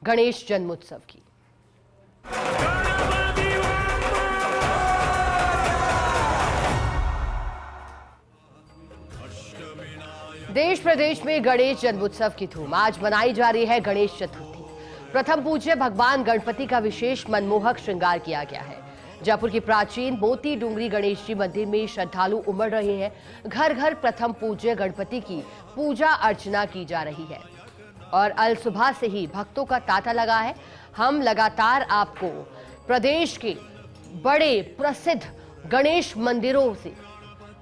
गणेश जन्मोत्सव की। देश प्रदेश में गणेश जन्मोत्सव की धूम। आज मनाई जा रही है गणेश चतुर्थी। प्रथम पूज्य भगवान गणपति का विशेष मनमोहक श्रृंगार किया गया है। जयपुर की प्राचीन मोती डूंगरी गणेश जी मंदिर में श्रद्धालु उमड़ रहे हैं। घर घर प्रथम पूज्य गणपति की पूजा अर्चना की जा रही है और अल सुबह से ही भक्तों का तांता लगा है। हम लगातार आपको प्रदेश के बड़े प्रसिद्ध गणेश मंदिरों से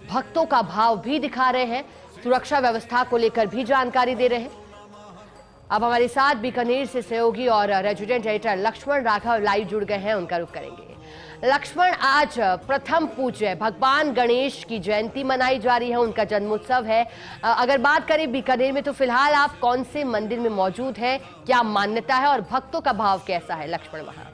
भक्तों का भाव भी दिखा रहे हैं, सुरक्षा व्यवस्था को लेकर भी जानकारी दे रहे हैं। अब हमारे साथ बीकानेर से सहयोगी और resident editor Lakshman Raghav live जुड़ गए हैं, उनका रुख करेंगे। लक्ष्मण, आज प्रथम पूज्य भगवान गणेश की जयंती मनाई जा रही है, उनका जन्मोत्सव है। अगर बात करें बीकानेर में, तो फिलहाल आप कौन से मंदिर में मौजूद हैं, क्या मान्यता है और भक्तों का भाव कैसा है? लक्ष्मण वहां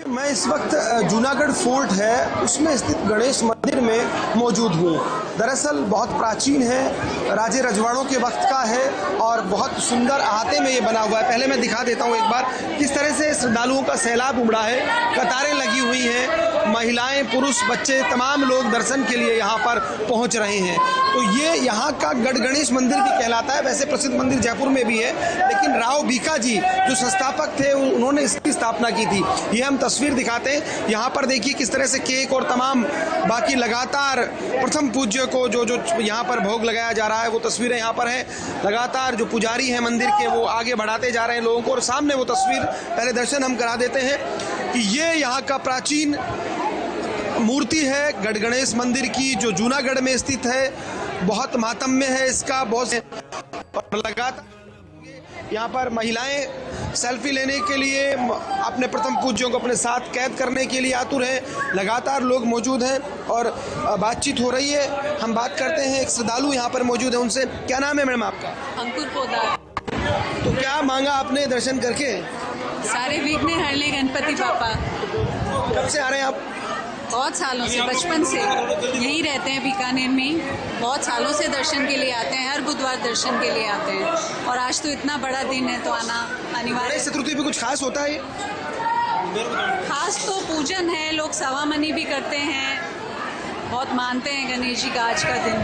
मैं इस वक्त जूनागढ़ फोर्ट है उसमें स्थित गणेश मंदिर में मौजूद हूँ। दरअसल बहुत प्राचीन है, राजे रजवाड़ों के वक्त का है और बहुत सुंदर अहाते में ये बना हुआ है। पहले मैं दिखा देता हूँ एक बार किस तरह से श्रद्धालुओं का सैलाब उमड़ा है। कतारें लगी हुई हैं, महिलाएं, पुरुष, बच्चे, तमाम लोग दर्शन के लिए यहाँ पर पहुँच रहे हैं। तो ये यहाँ का गढ़ गणेश मंदिर भी कहलाता है। वैसे प्रसिद्ध मंदिर जयपुर में भी है, लेकिन राव भीखा जी जो संस्थापक थे उन्होंने इसकी स्थापना की थी। ये हम तस्वीर दिखाते हैं। यहाँ पर देखिए किस तरह से केक और तमाम बाकी लगातार प्रथम पूज्य को जो यहाँ पर भोग लगाया जा रहा है, वो तस्वीरें यहाँ पर हैं। लगातार जो पुजारी हैं मंदिर के, वो आगे बढ़ाते जा रहे हैं लोगों को। और सामने वो तस्वीर, पहले दर्शन हम करा देते हैं कि ये यहाँ का प्राचीन मूर्ति है गढ़ गणेश मंदिर की, जो जूनागढ़ में स्थित है। बहुत मातम्य है इसका, बहुत लगातार यहाँ पर महिलाएं सेल्फी लेने के लिए, अपने प्रथम पूज्यों को अपने साथ कैद करने के लिए आतुर हैं। लगातार लोग मौजूद हैं और बातचीत हो रही है। हम बात करते हैं, एक श्रद्धालु यहाँ पर मौजूद है, उनसे। क्या नाम है मैडम आपका? अंकुर पोदार। तो क्या मांगा आपने दर्शन करके? सारे विघ्न हरले गणपति पापा। कब से आ रहे हैं आप? बहुत सालों से, बचपन से यही रहते हैं बीकानेर में। बहुत सालों से दर्शन के लिए आते हैं, हर बुधवार दर्शन के लिए आते हैं। और आज तो इतना बड़ा दिन है तो आना अनिवार्य। गणेश चतुर्थी पे कुछ खास होता है? खास तो पूजन है, लोग सवामनी भी करते हैं, बहुत मानते हैं गणेश जी का आज का दिन।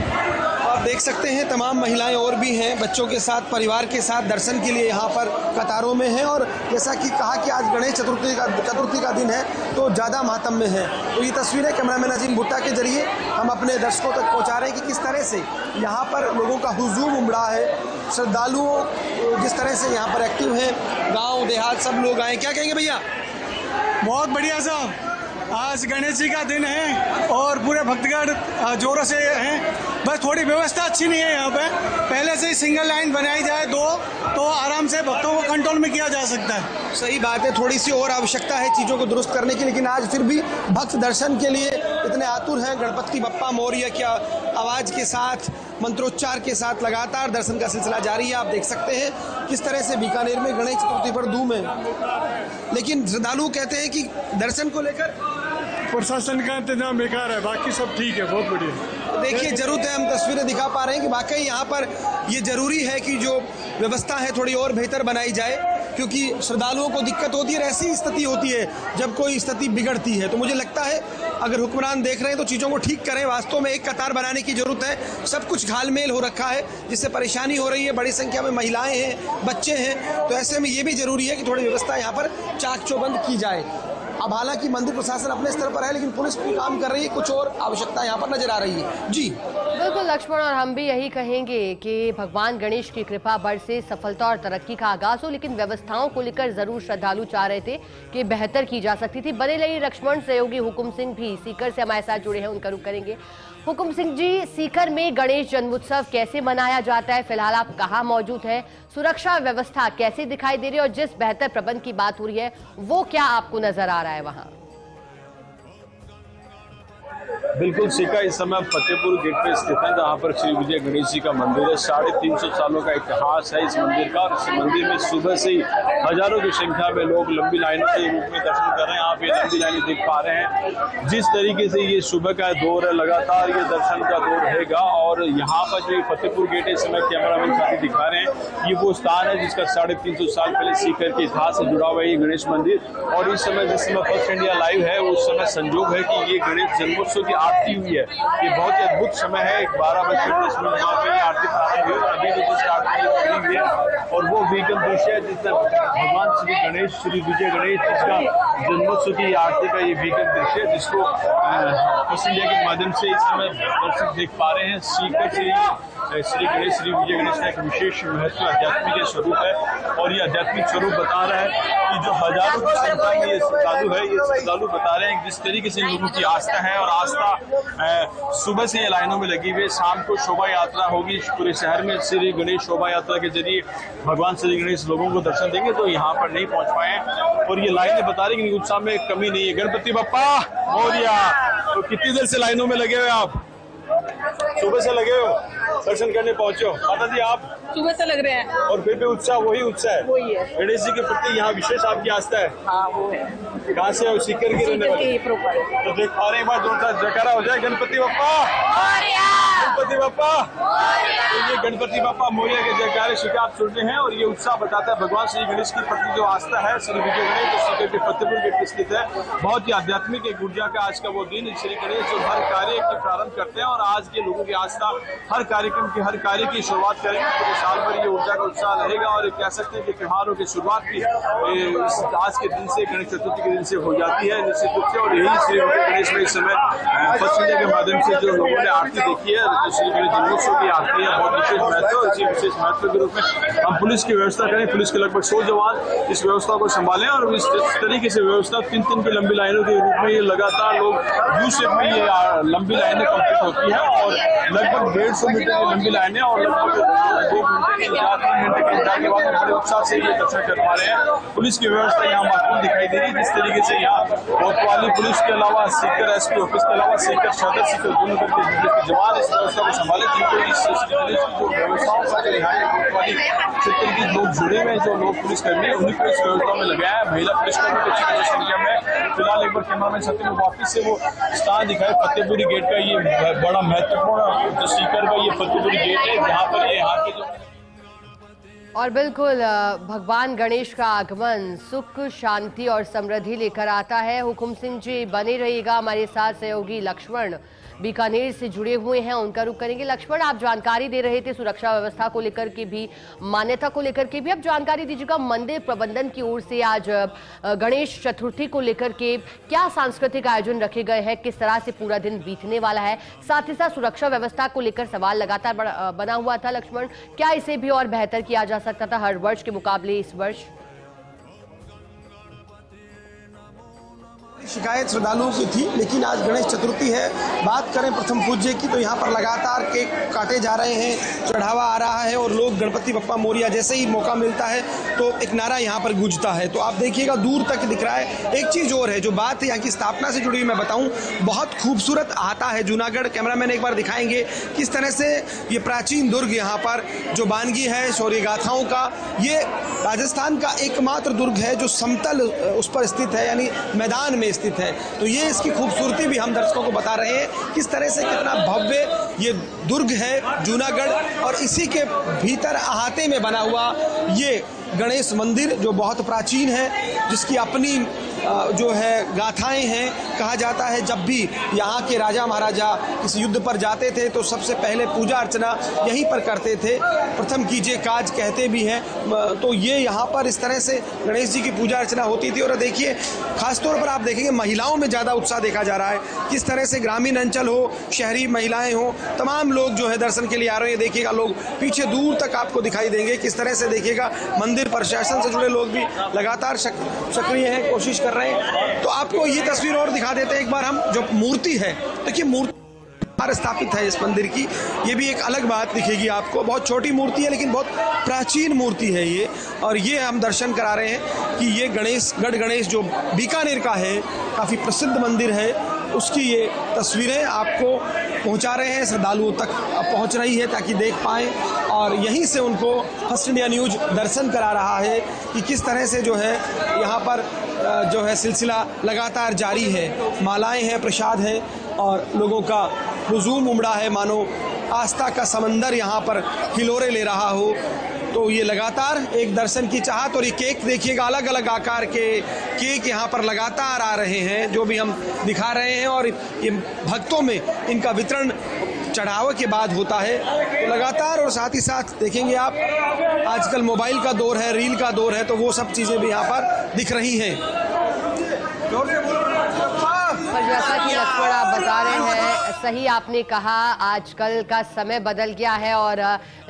आप देख सकते हैं तमाम महिलाएं और भी हैं, बच्चों के साथ, परिवार के साथ दर्शन के लिए यहाँ पर कतारों में हैं। और जैसा कि कहा कि आज गणेश चतुर्थी का दिन है तो ज़्यादा मातम्य है। तो ये तस्वीरें कैमरामैन अजीम भुट्टा के जरिए हम अपने दर्शकों तक पहुँचा रहे हैं कि किस तरह से यहाँ पर लोगों का हुजूम उमड़ा है। श्रद्धालुओं जिस तरह से यहाँ पर एक्टिव हैं, गाँव देहात सब लोग आए। क्या कहेंगे भैया? बहुत बढ़िया साहब, आज गणेश जी का दिन है और पूरे भक्तगण जोरों से हैं। बस थोड़ी व्यवस्था अच्छी नहीं है यहाँ पे। पहले से ही सिंगल लाइन बनाई जाए तो आराम से भक्तों को कंट्रोल में किया जा सकता है। सही बात है, थोड़ी सी और आवश्यकता है चीज़ों को दुरुस्त करने की, लेकिन आज फिर भी भक्त दर्शन के लिए इतने आतुर हैं। गणपति बप्पा मोरया की आवाज़ के साथ, मंत्रोच्चार के साथ लगातार दर्शन का सिलसिला जारी है। आप देख सकते हैं किस तरह से बीकानेर में गणेश चतुर्थी पर धूम है। लेकिन श्रद्धालु कहते हैं कि दर्शन को लेकर प्रशासन का इंतजाम बेकार है, बाकी सब ठीक है, बहुत बढ़िया। देखिए जरूरत है, हम तस्वीरें दिखा पा रहे हैं कि वाकई यहाँ पर ये जरूरी है कि जो व्यवस्था है थोड़ी और बेहतर बनाई जाए, क्योंकि श्रद्धालुओं को दिक्कत होती है। ऐसी स्थिति होती है जब कोई स्थिति बिगड़ती है। तो मुझे लगता है अगर हुक्मरान देख रहे हैं तो चीज़ों को ठीक करें। वास्तव में एक कतार बनाने की जरूरत है। सब कुछ घालमेल हो रखा है जिससे परेशानी हो रही है। बड़ी संख्या में महिलाएं हैं, बच्चे हैं, तो ऐसे में ये भी जरूरी है कि थोड़ी व्यवस्था यहाँ पर चाक चौबंद की जाए। अब हालांकि मंदिर प्रशासन अपने स्तर पर है, लेकिन पुलिस भी काम कर रही है। कुछ और आवश्यकता यहाँ पर नजर आ रही है। जी बिल्कुल लक्ष्मण, और हम भी यही कहेंगे कि भगवान गणेश की कृपा बरसे, सफलता और तरक्की का आगाज हो। लेकिन व्यवस्थाओं को लेकर जरूर श्रद्धालु चाह रहे थे कि बेहतर की जा सकती थी। बने रही लक्ष्मण। सहयोगी हुकुम सिंह भी सीकर से हमारे साथ जुड़े हैं, उनका रुख करेंगे। हुकुम सिंह जी, सीकर में गणेश जन्मोत्सव कैसे मनाया जाता है? फिलहाल आप कहाँ मौजूद हैं? सुरक्षा व्यवस्था कैसे दिखाई दे रही है और जिस बेहतर प्रबंध की बात हो रही है वो क्या आपको नजर आ रहा है वहां? बिल्कुल सिक्का इस समय फतेहपुर गेट पे स्थित है, जहाँ पर श्री विजय गणेश जी का मंदिर है। 350 सालों का इतिहास है इस मंदिर का, और इस मंदिर में सुबह से ही हजारों की संख्या में लोग लंबी लाइनों से रूप में दर्शन कर रहे हैं। आप ये लंबी लाइनें देख पा रहे हैं। जिस तरीके से ये सुबह का दौर है, लगातार ये दर्शन का दौर रहेगा। और यहाँ पर जो फतेहपुर गेट है, इस समय कैमरामैन साथी दिखा रहे हैं, ये वो स्थान है जिसका 350 साल पहले सीकर के इतिहास से जुड़ा हुआ है ये गणेश मंदिर। और इस समय जिस समय फर्स्ट इंडिया लाइव है, उस समय संजोग है कि ये गणेश जन्मोत्सव की आरती हुई है। ये बहुत ही अद्भुत समय है। 12:10 वहाँ पे आरती प्रारंभ हुई, अभी भी जिस आरती हुई है। और वो विगम दृश्य है जिसमें भगवान श्री गणेश, श्री विजय गणेश जिसका जन्मोत्सव की आरती का ये विगम दृश्य है, जिसको फर्स्ट इंडिया के माध्यम से इस समय दर्शक देख पा रहे हैं। सीकर से श्री गणेश, श्री विजय गणेश का एक विशेष महत्व आध्यात्मिक स्वरूप है। और ये आध्यात्मिक स्वरूप बता रहा है कि जो हजारों की संख्या में ये श्रद्धालु है, ये श्रद्धालु बता रहे हैं जिस तरीके से लोगों की आस्था है। और आस्था सुबह से ये लाइनों में लगी हुई है। शाम को शोभा यात्रा होगी पूरे शहर में। श्री गणेश शोभा यात्रा के जरिए भगवान श्री गणेश लोगों को दर्शन देंगे, तो यहाँ पर नहीं पहुँच पाए। और ये लाइनें बता रही कि उत्साह में कमी नहीं है। गणपति बप्पा मोरिया। तो कितनी देर से लाइनों में लगे हुए आप? सुबह से लगे हो, दर्शन करने पहुंचे हो। माता जी आप सुबह से लग रहे हैं। और फिर भी उत्साह वही उत्साह है, वही है। गणेश जी के प्रति यहाँ विशेष आपकी आस्था है। हाँ वो है। कहाँ से सीकर के रहने वाले? तो देख पा रहे हैं, बार जोरदार जयकारा हो जाए, गणपति बप्पा गणपति बप्पा। तो ये गणपति बप्पा मोरिया के जयकारे शिकार आप सुनते हैं। और ये उत्साह बताता है भगवान श्री गणेश के प्रति जो आस्था है। श्री विजय गणेश जो सीकर के फतेहपुर गेट पर स्थित है, बहुत ही आध्यात्मिक एक ऊर्जा का आज का वो दिन। श्री गणेश जो हर कार्य के प्रारंभ करते हैं, और आज के लोगों की आस्था हर कार्यक्रम की, हर कार्य की शुरुआत करेंगे। पूरे साल भर ये ऊर्जा का उत्साह रहेगा। और कह सकते हैं कि त्योहारों की शुरुआत भी आज के दिन से, गणेश चतुर्थी के दिन से हो जाती है निश्चित रूप से। और यही श्री विजय गणेश में इस समय फर्स्ट इंडिया के माध्यम से जो लोगों ने आरती देखी है, जो श्री गणेश जन्मोत्सव की आरती है, बहुत विशेष महत्व। और इसी विशेष महत्व के रूप में हम पुलिस की व्यवस्था करें। पुलिस के लगभग 100 जवान इस व्यवस्था को संभालें। और इस तरीके से व्यवस्था 3-3 की लंबी लाइनों के रूप में ये लगातार लोग यू शेप में ये लंबी लाइनें कंप्लीट होती है। और लगभग 150 मीटर की लंबी लाइनें, और लगभग 2 घंटे के इंतजार, 3 घंटे के इंतजार के बाद हम बड़े उत्साह से ये दर्शन कर पा रहे हैं। पुलिस की व्यवस्था यहाँ महत्वपूर्ण दिखाई दे रही है। जिस तरीके से यहाँ कोतवाली पुलिस के अलावा सीकर एसपी ऑफिस के अलावा सीकर सदर, सीकर दोनों करके जवान इस व्यवस्था को संभाले, जिनको इस जो व्यवस्थाओं का जो यहाँ कोतवाली क्षेत्र के लोग जुड़े हुए हैं, जो लोग पुलिस कर्मी है, उन्हीं को इस व्यवस्था में लगाया है। महिला पुलिसकर्मी की अच्छी संख्या में। फिलहाल एक बार कैमरामैन सत्य में वापिस से वो स्थान दिखाए फतेहपुरी गेट का। ये बड़ा महत्वपूर्ण जो सीकर का ये फतेहपुरी गेट है, जहाँ पर ये यहाँ के जो और बिल्कुल भगवान गणेश का आगमन सुख, शांति और समृद्धि लेकर आता है। हुकुम सिंह जी बने रहिएगा हमारे साथ। सहयोगी लक्ष्मण बीकानेर से जुड़े हुए हैं, उनका रुख करेंगे। लक्ष्मण, आप जानकारी दे रहे थे सुरक्षा व्यवस्था को लेकर के भी, मान्यता को लेकर के भी, अब जानकारी दीजिएगा मंदिर प्रबंधन की ओर से आज गणेश चतुर्थी को लेकर के क्या सांस्कृतिक आयोजन रखे गए हैं, किस तरह से पूरा दिन बीतने वाला है। साथ ही साथ सुरक्षा व्यवस्था को लेकर सवाल लगातार बना हुआ था। लक्ष्मण, क्या इसे भी और बेहतर किया जा सकता था हर वर्ष के मुकाबले इस वर्ष? शिकायत श्रद्धालुओं की थी, लेकिन आज गणेश चतुर्थी है। बात करें प्रथम पूज्य की, तो यहाँ पर लगातार केक काटे जा रहे हैं, चढ़ावा आ रहा है, और लोग गणपति बप्पा मोरिया जैसे ही मौका मिलता है तो एक नारा यहाँ पर गूंजता है। तो आप देखिएगा दूर तक दिख रहा है। एक चीज़ और है, जो बात यहाँ की स्थापना से जुड़ी हुई मैं बताऊँ, बहुत खूबसूरत आता है जूनागढ़। कैमरामैन एक बार दिखाएंगे किस तरह से ये प्राचीन दुर्ग यहाँ पर जो बानगी है शौर्य गाथाओं का, ये राजस्थान का एकमात्र दुर्ग है जो समतल उस पर स्थित है, यानी मैदान में स्थित है। तो ये इसकी खूबसूरती भी हम दर्शकों को बता रहे हैं, किस तरह से कितना भव्य ये दुर्ग है जूनागढ़। और इसी के भीतर अहाते में बना हुआ ये गणेश मंदिर जो बहुत प्राचीन है, जिसकी अपनी जो है गाथाएं हैं। कहा जाता है जब भी यहाँ के राजा महाराजा इस युद्ध पर जाते थे तो सबसे पहले पूजा अर्चना यहीं पर करते थे। प्रथम कीजिए काज कहते भी हैं। तो ये यहाँ पर इस तरह से गणेश जी की पूजा अर्चना होती थी। और देखिए खासतौर पर आप देखेंगे महिलाओं में ज़्यादा उत्साह देखा जा रहा है। किस तरह से ग्रामीण अंचल हो, शहरी महिलाएं हो, तमाम लोग जो है दर्शन के लिए आ रहे हैं। देखिएगा लोग पीछे दूर तक आपको दिखाई देंगे। किस तरह से देखिएगा मंदिर प्रशासन से जुड़े लोग भी लगातार सक्रिय हैं, कोशिश कर रहे हैं। तो आपको ये तस्वीर और दिखा देते हैं एक बार हम। जो मूर्ति है, देखिए मूर्ति स्थापित है इस मंदिर की, ये भी एक अलग बात दिखेगी आपको। बहुत छोटी मूर्ति है लेकिन बहुत प्राचीन मूर्ति है ये। और ये हम दर्शन करा रहे हैं कि ये गणेश, गढ़ गणेश जो बीकानेर का है, काफ़ी प्रसिद्ध मंदिर है, उसकी ये तस्वीरें आपको पहुंचा रहे हैं, श्रद्धालुओं तक पहुंच रही है ताकि देख पाएं और यहीं से उनको फर्स्ट इंडिया न्यूज दर्शन करा रहा है कि किस तरह से जो है यहाँ पर जो है सिलसिला लगातार जारी है। मालाएं हैं, प्रसाद है और लोगों का हुजूम उमड़ा है, मानो आस्था का समंदर यहाँ पर हिलोरे ले रहा हो। तो ये लगातार एक दर्शन की चाहत, और ये केक देखिएगा, अलग अलग आकार के केक यहाँ पर लगातार आ रहे हैं जो भी हम दिखा रहे हैं, और ये भक्तों में इनका वितरण चढ़ावे के बाद होता है। तो लगातार, और साथ ही साथ देखेंगे आप आजकल मोबाइल का दौर है, रील का दौर है, तो वो सब चीज़ें भी यहाँ पर दिख रही हैं। पर जैसा कि लक्ष्मण आप बता रहे हैं, सही आपने कहा, आजकल का समय बदल गया है और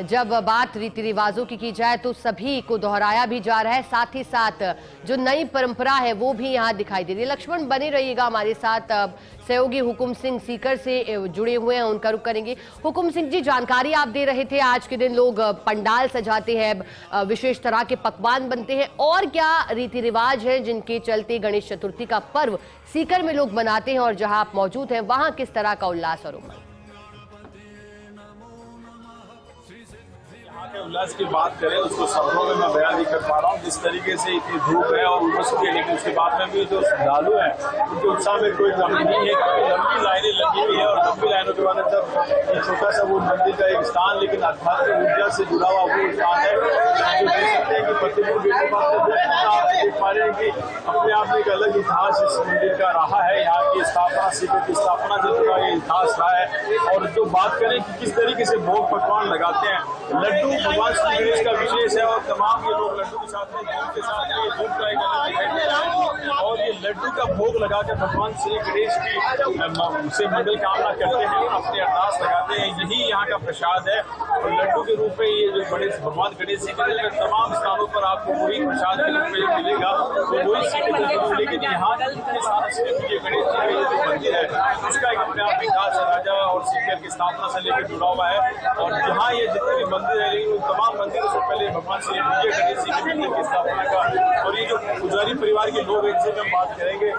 जब बात रीति रिवाजों की जाए तो सभी को दोहराया भी जा रहा है, साथ ही साथ जो नई परंपरा है वो भी यहाँ दिखाई दे रही है। लक्ष्मण बने रहिएगा हमारे साथ, सहयोगी हुकुम सिंह सीकर से जुड़े हुए हैं, उनका रुख करेंगे। हुकुम सिंह जी, जानकारी आप दे रहे थे, आज के दिन लोग पंडाल सजाते हैं, विशेष तरह के पकवान बनते हैं, और क्या रीति रिवाज है जिनके चलते गणेश चतुर्थी का पर्व सीकर में लोग मनाते हैं, और जहां आप मौजूद हैं वहां किस तरह का उल्लास और उमंग? के उल्लास की बात करें उसको शब्दों में मैं बयान नहीं कर पा रहा हूँ। जिस तरीके से इतनी धूप है और उमस भी है, लेकिन उसके बाद में भी जो श्रद्धालु हैं उनके उत्साह में कोई कमी नहीं है, क्योंकि लंबी लाइनें लगी हुई है और लंबी लाइनों के बाद जब एक छोटा सा वो मंदिर का एक स्थान, लेकिन आध्यात्मिक ऊर्जा से जुड़ा हुआ वो स्थान है जो देख सकते हैं कि प्रतिदिन आप देख पा रहे हैं कि अपने आप में एक अलग इतिहास इस मंदिर का रहा है। यहाँ की स्थापना, सीकर की स्थापना जिसका ये इतिहास रहा है। और जो बात करें कि किस तरीके से भोग पकवान लगाते हैं, लड्डू भगवान श्री गणेश का विशेष है और तमाम ये लोग लड्डू के साथ में दूध के साथ में दूध का एक अलग दिखाई दे रहा है, और ये लड्डू का भोग लगाकर भगवान श्री गणेश की से मंगल कामना करते हैं, अपनी अरदास लगाते हैं। यही यहाँ का प्रसाद है, और लड्डू के रूप में ये जो गणेश भगवान गणेश जी के तमाम स्थानों पर आपको वही प्रसाद के रूप में मिलेगा, तो वही सीखे। लेकिन यहाँ के साथ सिर्फ ये गणेश जी का जो मंदिर है उसका एक अपने आप इतिहास राजा और सीकर की स्थापना से लेकर जुड़ा हुआ है। और जहाँ ये जितने भी मंदिर है, लेकिन तमाम मंदिरों से पहले भगवान श्री गणेश जी के मंदिर की स्थापना का, और ये जो पुजारी परिवार के लोग हैं इनसे हम बात करेंगे।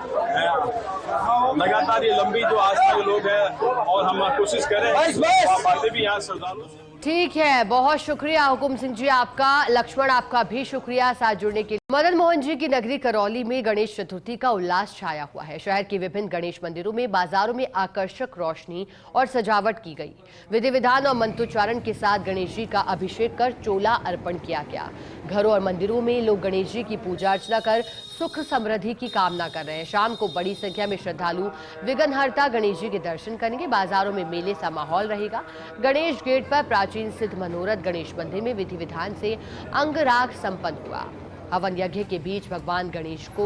लगातार ये लंबी जो आस्था के लोग हैं, और हम कोशिश कर रहे हैं बातें भी यहाँ श्रद्धालु। ठीक है, बहुत शुक्रिया हुकुम सिंह जी आपका। लक्ष्मण, आपका भी शुक्रिया साथ जुड़ने के लिए। मदन मोहन जी की नगरी करौली में गणेश चतुर्थी का उल्लास छाया हुआ है। शहर के विभिन्न गणेश मंदिरों में, बाजारों में आकर्षक रोशनी और सजावट की गई। विधि विधान और मंत्रोच्चारण के साथ गणेश जी का अभिषेक कर चोला अर्पण किया गया। घरों और मंदिरों में लोग गणेश जी की पूजा अर्चना कर सुख समृद्धि की कामना कर रहे हैं। शाम को बड़ी संख्या में श्रद्धालु विघ्नहर्ता गणेश जी के दर्शन करेंगे। बाजारों में मेले सा माहौल रहेगा। गणेश गेट पर प्राचीन सिद्ध मनोरथ गणेश मंदिर में विधि विधान से अंगराग संपन्न हुआ। हवन यज्ञ के बीच भगवान गणेश को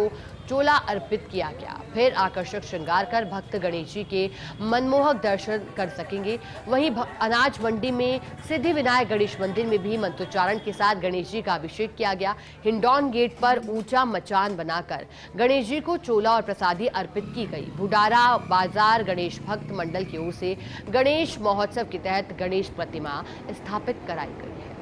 चोला अर्पित किया गया। फिर आकर्षक श्रृंगार कर भक्त गणेश जी के मनमोहक दर्शन कर सकेंगे। वहीं अनाज मंडी में सिद्धि विनायक गणेश मंदिर में भी मंत्रोच्चारण के साथ गणेश जी का अभिषेक किया गया। हिंडौन गेट पर ऊंचा मचान बनाकर गणेश जी को चोला और प्रसादी अर्पित की गई। भुडारा बाजार गणेश भक्त मंडल की ओर से गणेश महोत्सव के तहत गणेश प्रतिमा स्थापित कराई गई है।